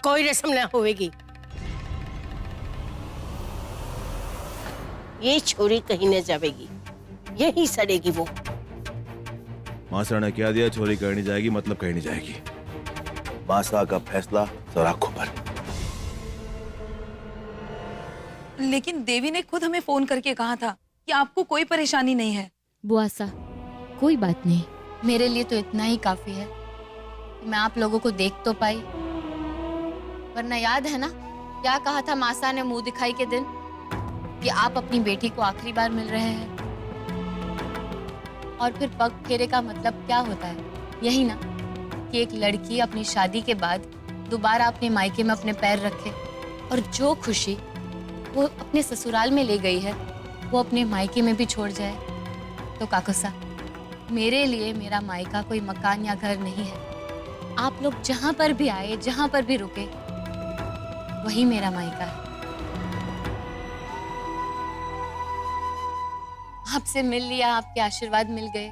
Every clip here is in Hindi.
कोई रस्म ना होगी। ये छोरी कहीं न जाएगी, यही सड़ेगी वो। मासा ने क्या दिया, छोरी कहीं नहीं जाएगी मतलब कहीं नहीं जाएगी। मासा का फैसला सराखों पर। लेकिन देवी ने खुद हमें फोन करके कहा था कि आपको कोई परेशानी नहीं है। बुआ सा, कोई बात नहीं, मेरे लिए तो इतना ही काफी है कि मैं आप लोगों को देख तो पाई। वरना याद है ना क्या कहा था मासा ने मुंह दिखाई के दिन, कि आप अपनी बेटी को आखिरी बार मिल रहे हैं। और फिर पग फेरे का मतलब क्या होता है? यही ना कि एक लड़की अपनी शादी के बाद दोबारा अपने मायके में अपने पैर रखे, और जो खुशी वो अपने ससुराल में ले गई है वो अपने मायके में भी छोड़ जाए। तो काकोसा, मेरे लिए मेरा मायका कोई मकान या घर नहीं है। आप लोग जहां पर भी आए, जहां पर भी रुके, वही मेरा मायका है। आपसे मिल लिया, आपके आशीर्वाद मिल गए,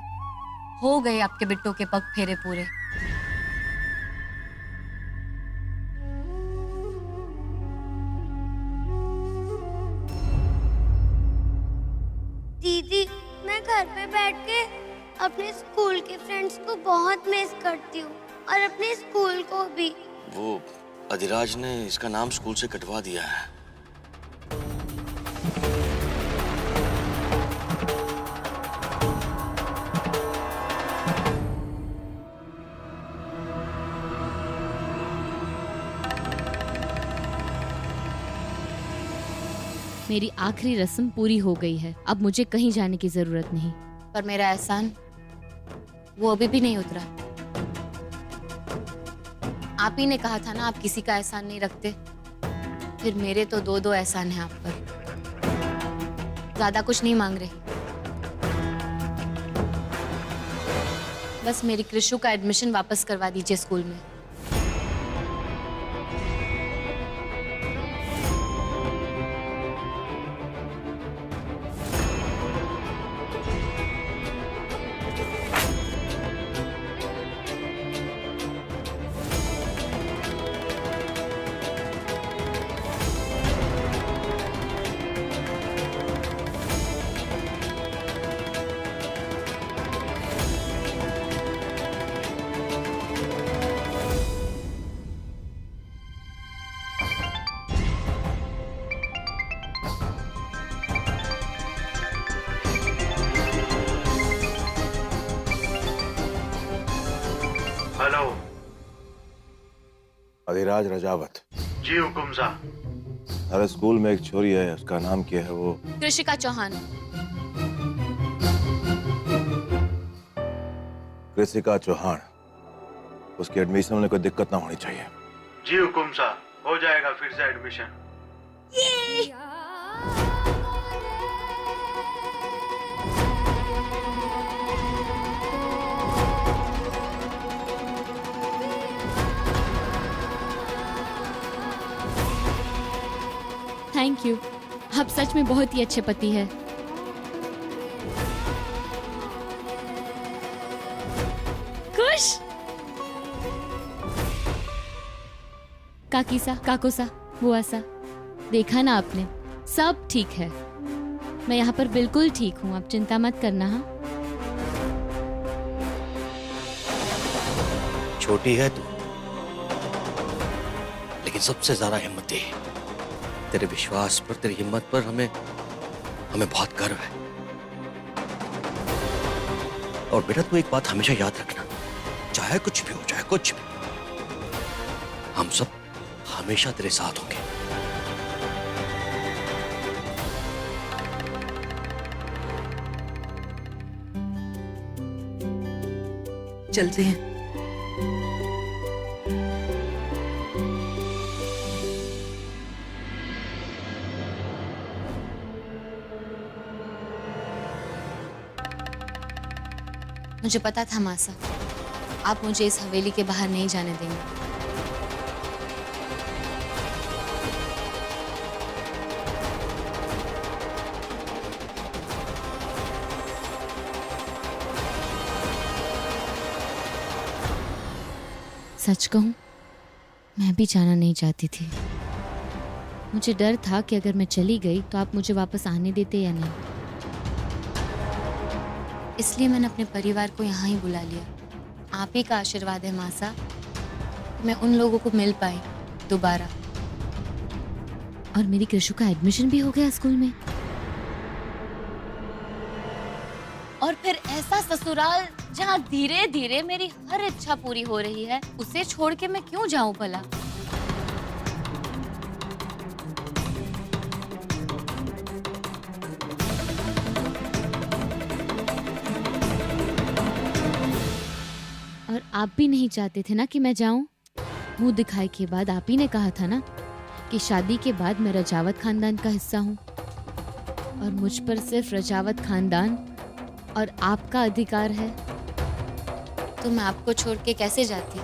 हो गए आपके बिट्टों के पग फेरे पूरे। दीदी, मैं घर पे बैठ के अपने स्कूल के फ्रेंड्स को बहुत मिस करती हूँ, और अपने स्कूल को भी। वो अधिराज ने इसका नाम स्कूल से कटवा दिया है। मेरी आखिरी रस्म पूरी हो गई है, अब मुझे कहीं जाने की जरूरत नहीं। पर मेरा एहसान वो अभी भी नहीं उतरा। आप ही ने कहा था ना आप kiसी का एहसान नहीं रखते। फिर मेरे तो दो दो एहसान हैं आप पर। ज्यादा कुछ नहीं मांग रही, बस मेरी कृषु का एडमिशन वापस करवा दीजिए स्कूल में। हेलो अधिराज रजावत। जी हुकुम साहब। हमारे स्कूल में एक छोरी है, उसका नाम क्या है? वो कृषिका चौहान। कृषिका चौहान। उसकी एडमिशन में कोई दिक्कत ना होनी चाहिए। जी हुकुम साहब, हो जाएगा फिर से एडमिशन। थैंक यू, आप सच में बहुत ही अच्छे पति हैं। खुश काकीसा, काकोसा, बुआसा, देखा ना आपने, सब ठीक है। मैं यहाँ पर बिल्कुल ठीक हूँ, आप चिंता मत करना। हाँ, छोटी है तू, लेकिन सबसे ज्यादा हिम्मती है। तेरे विश्वास पर, तेरी हिम्मत पर हमें बहुत गर्व है। और बेटा तू एक बात हमेशा याद रखना, चाहे कुछ भी हो, चाहे कुछ भी, हम सब हमेशा तेरे साथ होंगे। चलते हैं। मुझे पता था मासा, आप मुझे इस हवेली के बाहर नहीं जाने देंगे। सच कहूं मैं भी जाना नहीं चाहती थी। मुझे डर था कि अगर मैं चली गई तो आप मुझे वापस आने देते या नहीं। इसलिए मैंने अपने परिवार को यहाँ ही बुला लिया। आप ही का आशीर्वाद है मासा, मैं उन लोगों को मिल पाई दोबारा। और मेरी कृषु का एडमिशन भी हो गया स्कूल में। और फिर ऐसा ससुराल जहाँ धीरे धीरे मेरी हर इच्छा पूरी हो रही है, उसे छोड़ के मैं क्यों जाऊं भला? और आप भी नहीं चाहते थे ना कि मैं जाऊं? मुंह दिखाई के बाद आप ही ने कहा था ना कि शादी के बाद मैं रजावत खानदान का हिस्सा हूं और मुझ पर सिर्फ रजावत खानदान और आपका अधिकार है। तो मैं आपको छोड़ के कैसे जाती?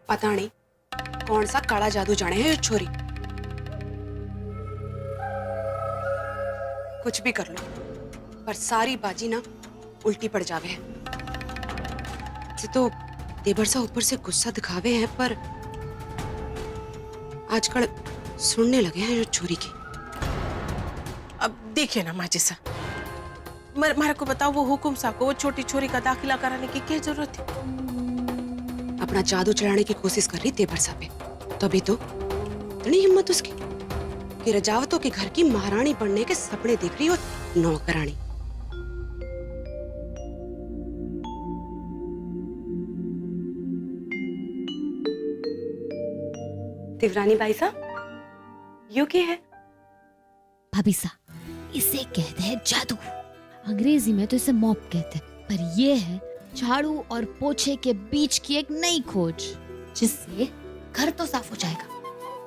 पता नहीं कौन सा काला जादू जाने है ये छोरी। कुछ भी कर लो पर सारी बाजी ना उल्टी पड़ जावे है। से तो देवर सा ऊपर से गुस्सा दिखावे हैं पर आजकल सुनने लगे हैं ये छोरी की। अब देखिए ना माजी सा, मारे को बताओ वो हुकुम सा को वो छोटी छोरी का दाखिला कराने की क्या जरूरत थी? अपना जादू चलाने की कोशिश कर रही देवर सा पे, तभी तो इतनी हिम्मत उसकी कि रजावतों के घर की महारानी बनने के सपने देख रही हो नौकरानी। देवरानी बाई साहब यू क्या है? भाभी सा, इसे कहते हैं जादू। अंग्रेजी में तो इसे मॉप कहते हैं, पर ये है झाड़ू और पोछे के बीच की एक नई खोज, जिससे घर तो साफ हो जाएगा,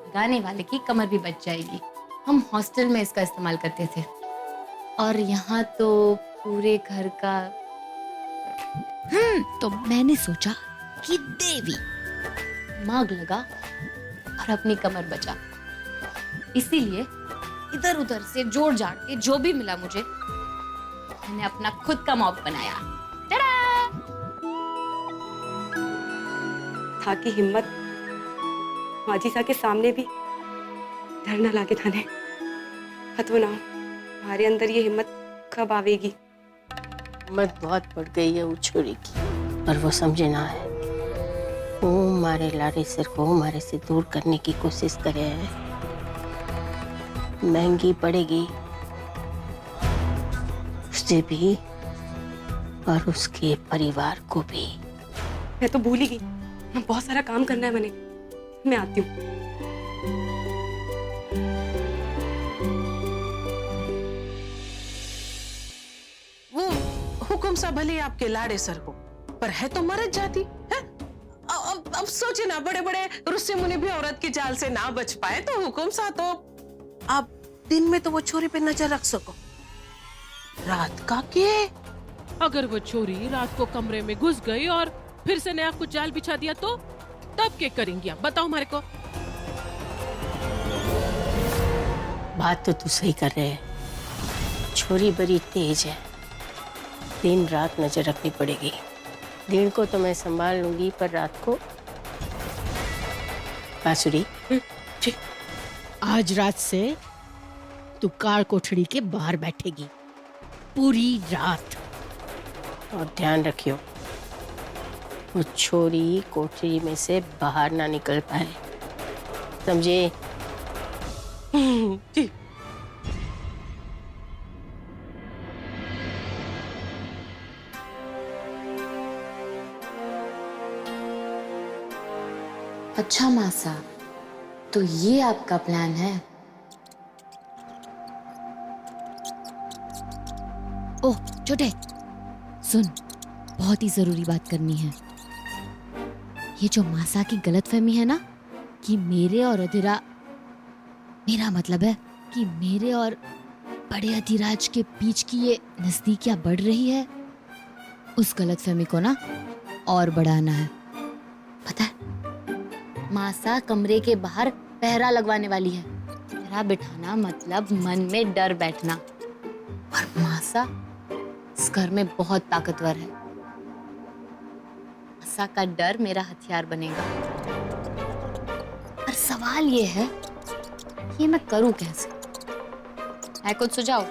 लगाने वाले की कमर भी बच जाएगी। हम हॉस्टल में इसका इस्तेमाल करते थे और यहाँ तो पूरे घर का। तो मैंने सोचा कि देवी मांग लगा और अपनी कमर बचा। इसीलिए इधर उधर से जोड़ जाड़ के जो भी मिला मुझे, मैंने अपना खुद का मॉप बनाया। था की हिम्मत माजी सा के सामने भी धरना लाके थाने खत्म ना हो। हमारे अंदर ये हिम्मत कब आवेगी? हिम्मत बहुत बढ़ गई है वो छोरी की, पर वो समझे ना है। वो हमारे लारे सिर को हमारे से दूर करने की कोशिश करे है। महंगी पड़ेगी उसे भी और उसके परिवार को भी। मैं तो भूल ही गई, मैं बहुत सारा काम करना है मैंने। मैं आती हूँ। वो हुकुम सा भले आपके लाड़े सर हो, पर है तो मरद जाती है। अब सोचे ना, बड़े बड़े रुस्से मुनि भी औरत की जाल से ना बच पाए तो हुकुम सा तो आप दिन में तो वो छोरी पे नजर रख सको, रात का के? अगर वो छोरी रात को कमरे में घुस गई और फिर से नया कुछ जाल बिछा दिया तो तब क्या करेंगी आप बताओ हमारे को? बात तो तू सही कर रहे है, छोरी बड़ी तेज है, दिन रात नजर रखनी पड़ेगी। दिन को तो मैं संभाल लूंगी, पर रात को बांसुरी जी। आज रात से तू कार कोठड़ी के बाहर बैठेगी पूरी रात। और ध्यान रखियो वो छोरी कोठरी में से बाहर ना निकल पाए, समझे? जी। अच्छा मासा, तो ये आपका प्लान है? ओह छोटे सुन, बहुत ही जरूरी बात करनी है। ये जो मासा की गलतफहमी है ना कि मेरे और अधिरा, मेरा मतलब है कि मेरे और बड़े अधिराज के बीच की ये नजदीकियां बढ़ रही है, उस गलतफहमी को ना और बढ़ाना है। पता है, मासा कमरे के बाहर पहरा लगवाने वाली है। पहरा बिठाना मतलब मन में डर बैठना, और मासा इस घर में बहुत ताकतवर है। आशा का डर मेरा हथियार बनेगा। पर सवाल ये है कि मैं करूं कैसे? है कुछ सुझाव?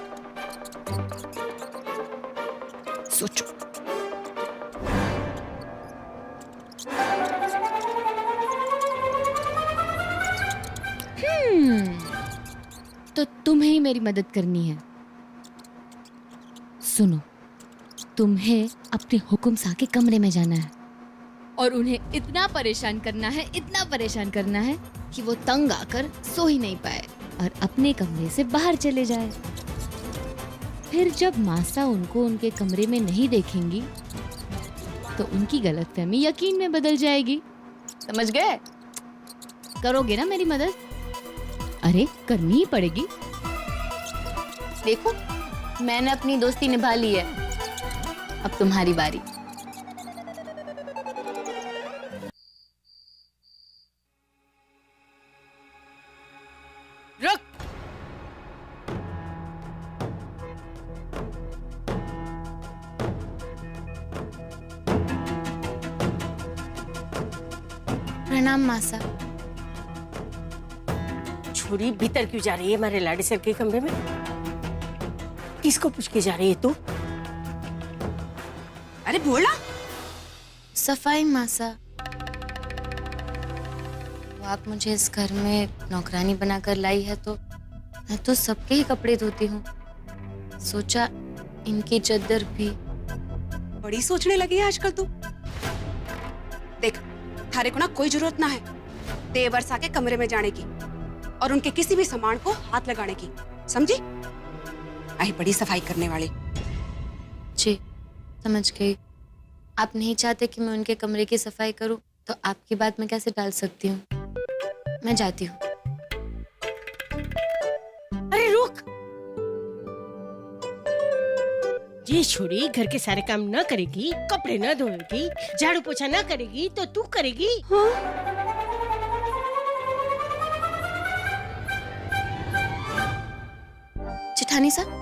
सोचो। तो तुम्हें ही मेरी मदद करनी है। सुनो, तुम्हें अपने हुक्म सा के कमरे में जाना है और उन्हें इतना परेशान करना है, इतना परेशान करना है कि वो तंग आकर सो ही नहीं पाए और अपने कमरे से बाहर चले जाए। फिर जब मासा उनको उनके कमरे में नहीं देखेंगी तो उनकी गलतफहमी यकीन में बदल जाएगी। समझ गए? करोगे ना मेरी मदद? अरे करनी ही पड़ेगी। देखो, मैंने अपनी दोस्ती निभा ली है, अब तुम्हारी बारी। रुक। प्रणाम मासा। छोरी भीतर क्यों जा रही है हमारे लाड़े सर के कमरे में? किसको पूछ के जा रही है तू? अरे बोला। सफाई मासा, वो आप मुझे इस घर में नौकरानी बनाकर लाई है तो मैं तो सबके ही कपड़े धोती हूँ। सोचा इनकी चद्दर भी। बड़ी सोचने लगी है आजकल तू। देख, थारे को ना कोई जरूरत ना है देवर सा के कमरे में जाने की और उनके किसी भी सामान को हाथ लगाने की, समझी? आई बड़ी सफाई करने वाली। जी समझ गई। आप नहीं चाहते कि मैं उनके कमरे की सफाई करूं तो आपकी बात मैं कैसे टाल सकती हूँ? मैं जाती हूँ। अरे रुक। ये छोरी घर के सारे काम न करेगी, कपड़े न धोएगी, झाड़ू पोछा न करेगी तो तू करेगी? जेठानी साहब,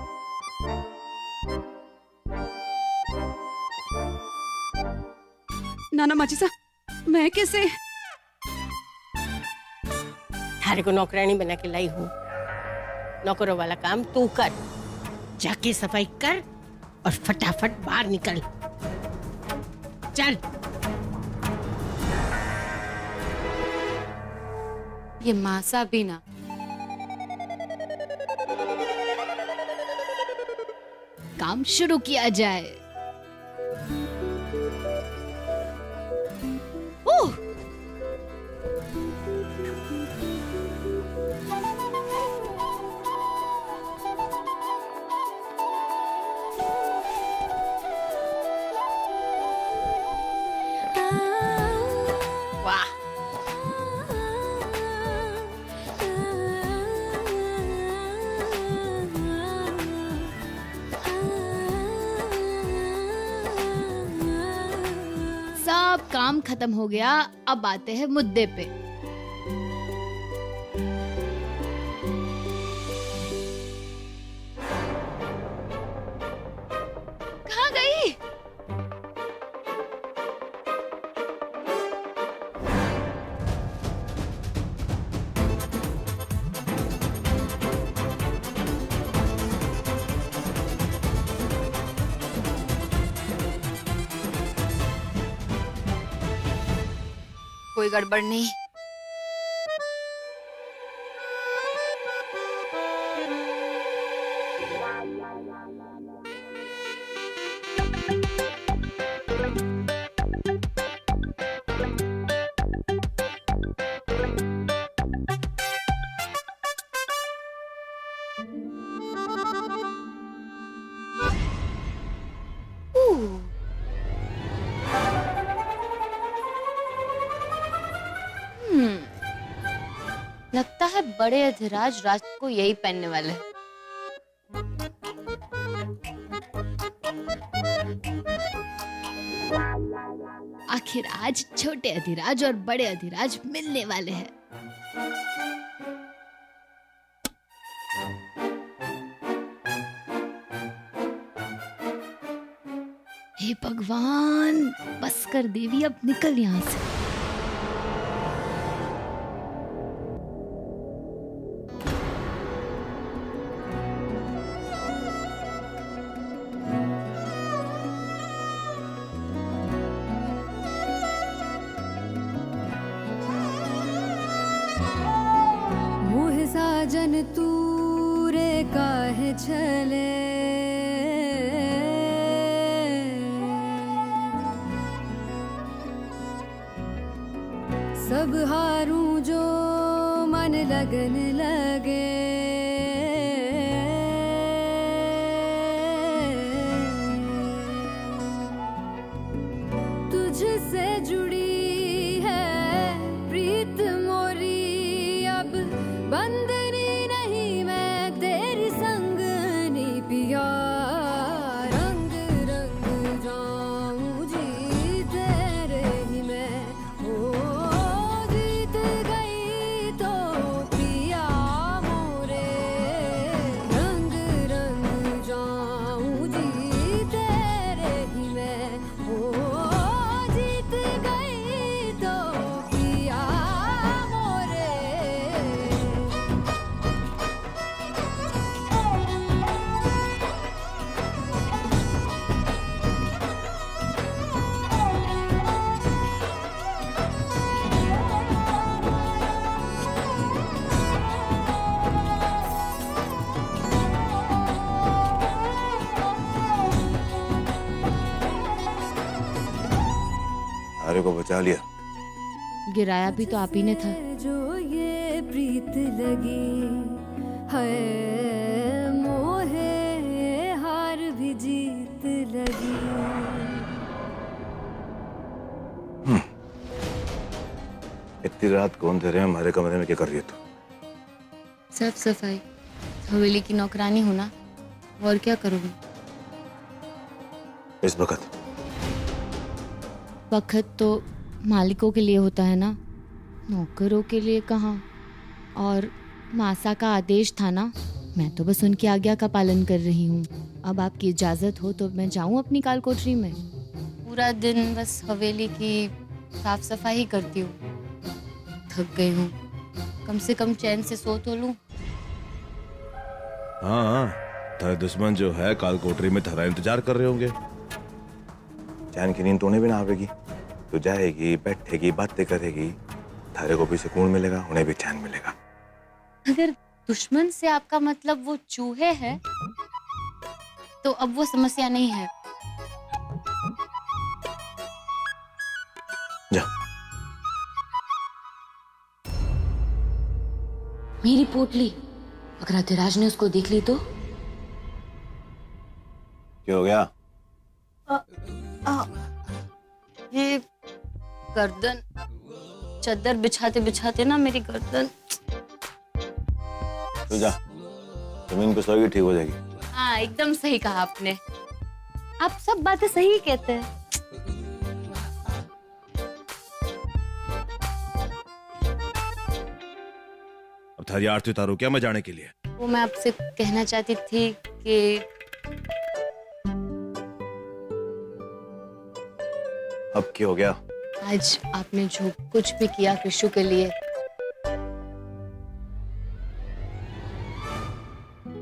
नाना माजीसा, मैं कैसे? थारे को नौकरानी बना के लाई हूँ। नौकरों वाला काम तू कर। जाके सफाई कर और फटाफट बाहर निकल। चल। ये मासा भी ना। काम शुरू किया जाए। ओह! वाह! सब काम खत्म हो गया, अब आते हैं मुद्दे पे। कहाँ गई? कोई गड़बड़ नहीं। लगता है बड़े अधिराज रात को यही पहनने वाले हैं। आखिर आज छोटे अधिराज और बड़े अधिराज मिलने वाले हैं। हे भगवान, बस कर देवी, अब निकल यहाँ से। मोह साजन तूरे काहे छले, सब हारूं जो मन लगन लगे। तुझसे जुड़ी है प्रीत मोरी, अब बंदनी नहीं मैं तेरी संगनी पिया। रंग रंग जाऊं जी तेरे ही मैं, ओ जीत गई तो पिया मोरे। रंग रंग जाऊं जी तेरे ही मैं, ओ जीत गई तो पिया मोरे। अरे को बचा लिया। गिराया भी तो आप ही ने था। जो ये प्रीत लगी है, मोहे हार भी जीत लगी। इतनी रात कौन दे रहे हैं हमारे कमरे में, क्या कर रही है तू? साफ सफाई, हवेली की नौकरानी हूं ना, और क्या करूंगी। इस वक्त वक्त तो मालिकों के लिए होता है ना, नौकरों के लिए कहाँ। और मासा का आदेश था ना, मैं तो बस उनकी आज्ञा का पालन कर रही हूँ। अब आपकी इजाजत हो तो मैं जाऊँ अपनी काल कोठरी में। पूरा दिन बस हवेली की साफ सफाई ही करती हूँ, थक गई हूँ। कम से कम चैन से सो तो लूं। हाँ, तेरे दुश्मन जो है काल कोठरी में तेरा इंतजार कर रहे होंगे। चैन की नींद तो उन्हें भी ना आवेगी। तू जाएगी, बैठेगी, बातें करेगी, थारे को भी सुकून मिलेगा, उन्हें भी चैन मिलेगा। अगर दुश्मन से आपका मतलब वो चूहे हैं, तो अब वो समस्या नहीं है। जा। मेरी पोटली, अगर अधिराज ने उसको देख ली तो? क्या हो गया? ये गर्दन, चादर बिछाते बिछाते ना मेरी गर्दन। तू जा, जमीन पे सोएगी, ठीक हो जाएगी। हाँ, एकदम सही कहा आपने। आप सब बातें सही कहते हैं। अब थारी आरती उतारो क्या मैं जाने के लिए? वो मैं आपसे कहना चाहती थी कि अब क्या हो गया? आज आपने जो कुछ भी किया कृषु के लिए,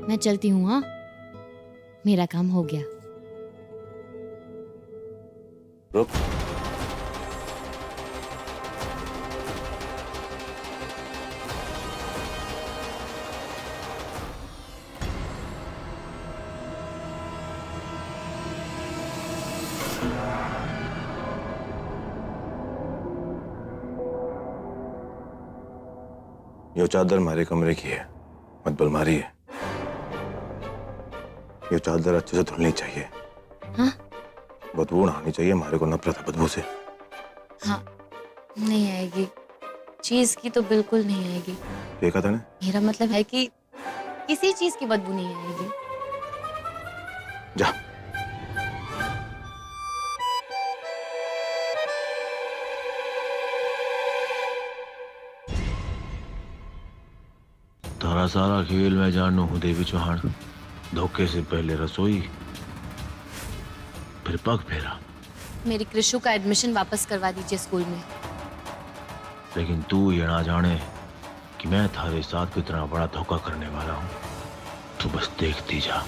मैं चलती हूँ। हाँ, मेरा काम हो गया। रुक। ये चादर हमारे कमरे की है, मत बलमारी है। ये चादर अच्छे से धुलनी चाहिए। हाँ? बदबू ना आनी चाहिए, हमारे को नफरत है बदबू से। हाँ, नहीं आएगी। चीज की तो बिल्कुल नहीं आएगी। देखा था ना? मेरा मतलब है कि किसी चीज की बदबू नहीं आएगी। जा। तारा सारा खेल मैं जानू हूं देवी चौहान। धोखे से पहले रसोई, फिर पग फेरा। मेरी कृषु का एडमिशन वापस करवा दीजिए स्कूल में। लेकिन तू ये ना जाने कि मैं थारे साथ कितना बड़ा धोखा करने वाला हूँ। तू बस देखती जा।